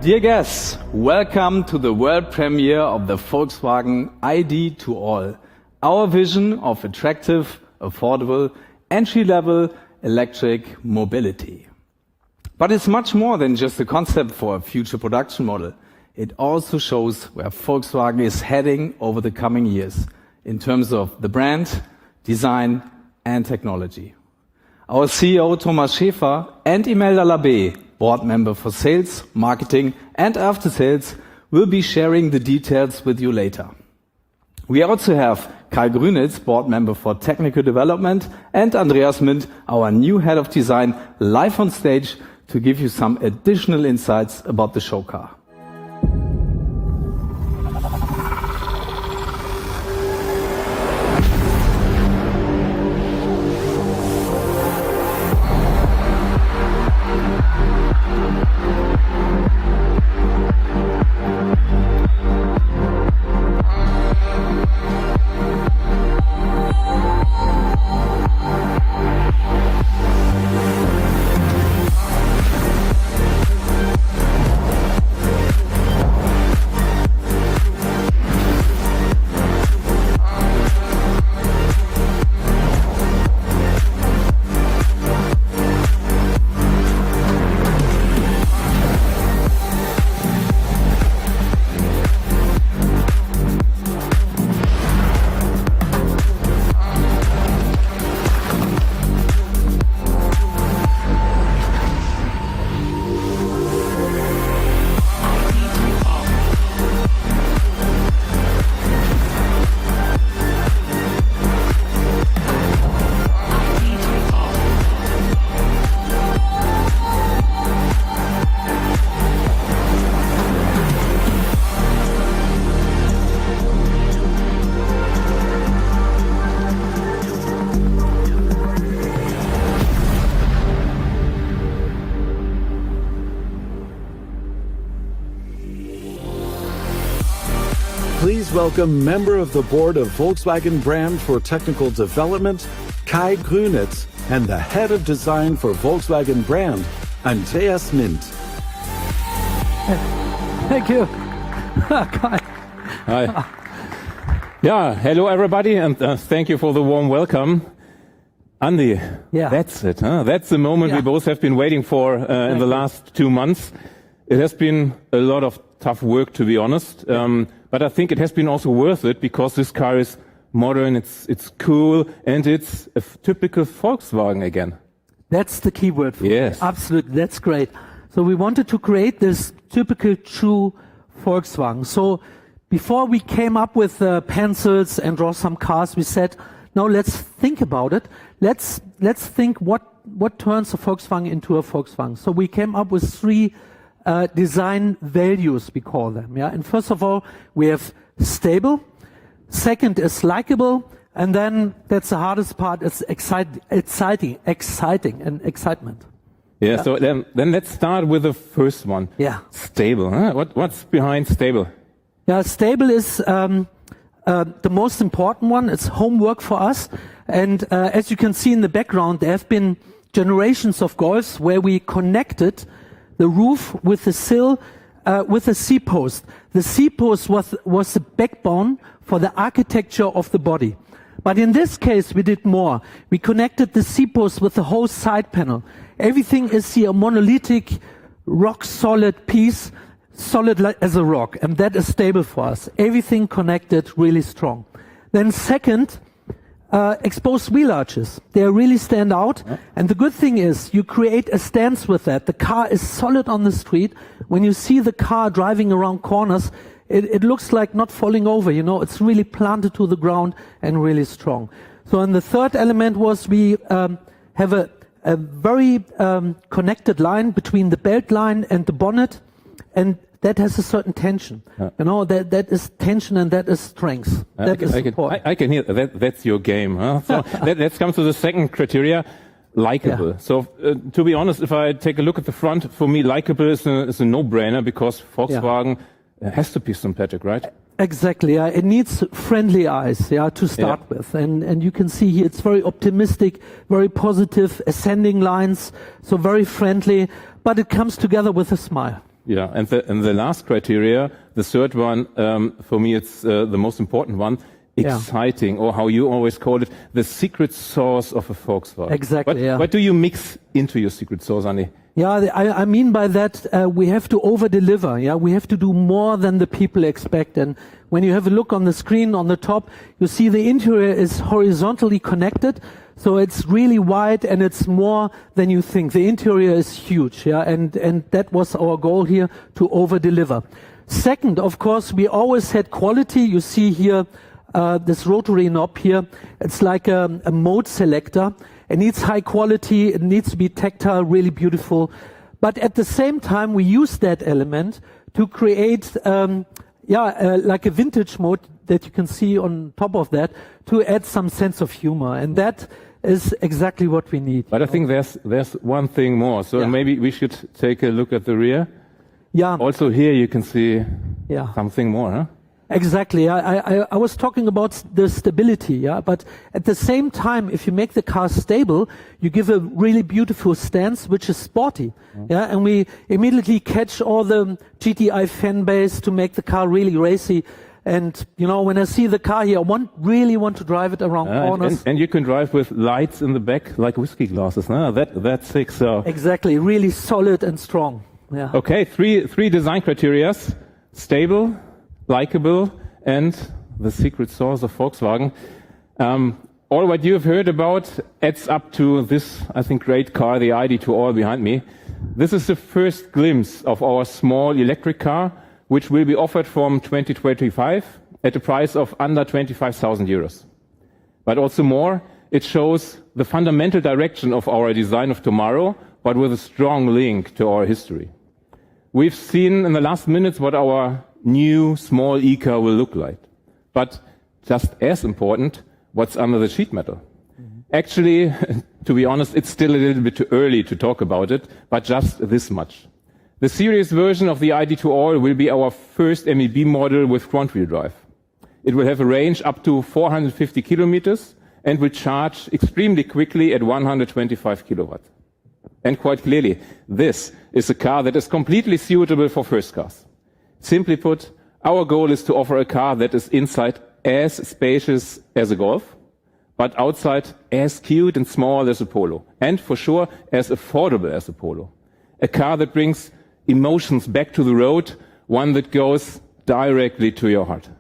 Dear guests, welcome to the world premiere of the Volkswagen ID to all. Our vision of attractive, affordable, entry-level electric mobility. But it's much more than just a concept for a future production model. It also shows where Volkswagen is heading over the coming years in terms of the brand, design and technology. Our CEO Thomas Schäfer and Imelda Labbé, board member for sales, marketing and after sales, will be sharing the details with you later. We also have Kai Grünitz, board member for technical development, and Andreas Mint, our new head of design, live on stage to give you some additional insights about the show car. Please welcome member of the board of Volkswagen brand for technical development, Kai Grünitz, and the head of design for Volkswagen brand, Andreas Mint. Thank you. Kai. Hi. Yeah, hello everybody, and thank you for the warm welcome. Andy, that's it, huh? That's the moment we both have been waiting for in the last 2 months. It has been a lot of tough work, to be honest, but I think it has been also worth it because this car is modern, it's cool, and it's a typical Volkswagen again. That's the key word for me. Yes. Absolutely, that's great. So we wanted to create this typical true Volkswagen. So before we came up with pencils and draw some cars, we said, no, let's think about it. Let's think what turns a Volkswagen into a Volkswagen. So we came up with 3 design values, we call them. Yeah, and first of all, we have stable. Second is likable, and then that's the hardest part. It's exciting and excitement. Yeah. So then let's start with the first one. Yeah. Stable. Huh? What's behind stable? Yeah, stable is the most important one. It's homework for us, and as you can see in the background, there have been generations of Golfs where we connected the roof with the sill, with a C-post. The C-post was the backbone for the architecture of the body. But in this case, we did more. We connected the C-post with the whole side panel. Everything is here a monolithic, rock-solid piece, solid as a rock, and that is stable for us. Everything connected, really strong. Then second, exposed wheel arches. They really stand out. Yeah. And the good thing is you create a stance with that. The car is solid on the street. When you see the car driving around corners, it looks like not falling over, you know, it's really planted to the ground and really strong. So and the third element was we have a very connected line between the belt line and the bonnet, and that has a certain tension. You know, that is tension and that is strength. That is support. I can hear that. That's your game. Huh? So let's come to the second criteria, likable. Yeah. So to be honest, if I take a look at the front, for me, likable is a no-brainer because Volkswagen has to be sympathetic, right? Exactly. It needs friendly eyes, to start with. And you can see here it's very optimistic, very positive, ascending lines, so very friendly, but it comes together with a smile. Yeah, and the last criteria, the third one, for me it's the most important one, exciting, or how you always call it, the secret sauce of a Volkswagen. Exactly, What do you mix into your secret sauce, Andy? Yeah, I mean by that, we have to over-deliver, yeah? We have to do more than the people expect. And when you have a look on the screen on the top, you see the interior is horizontally connected. So it's really wide and it's more than you think. The interior is huge, yeah? And that was our goal here, to over-deliver. Second, of course, we always had quality. You see here, this rotary knob here. It's like a mode selector. It needs high quality, it needs to be tactile, really beautiful. But at the same time, we use that element to create, like a vintage mode that you can see on top of that, to add some sense of humor. And that is exactly what we need. But I think there's one thing more. So maybe we should take a look at the rear. Yeah. Also here you can see something more, huh? Exactly. I was talking about the stability, yeah. But at the same time, if you make the car stable, you give a really beautiful stance, which is sporty, yeah. And we immediately catch all the GTI fan base to make the car really racy. And you know, when I see the car here, I really want to drive it around corners. And you can drive with lights in the back, like whiskey glasses. No, that's sick. So exactly, really solid and strong. Yeah. Okay, three design criteria: stable, likable, and the secret sauce of Volkswagen. All what you have heard about adds up to this, I think, great car, the ID to all behind me. This is the first glimpse of our small electric car, which will be offered from 2025 at a price of under 25,000 euros. But also more, it shows the fundamental direction of our design of tomorrow, but with a strong link to our history. We've seen in the last minutes what our new small e-car will look like. But just as important, what's under the sheet metal. Actually, to be honest, it's still a little bit too early to talk about it, but just this much. The series version of the ID to all will be our first MEB model with front-wheel drive. It will have a range up to 450 kilometers and will charge extremely quickly at 125 kilowatts. And quite clearly, this is a car that is completely suitable for first cars. Simply put, our goal is to offer a car that is inside as spacious as a Golf, but outside as cute and small as a Polo, and for sure as affordable as a Polo. A car that brings emotions back to the road, one that goes directly to your heart.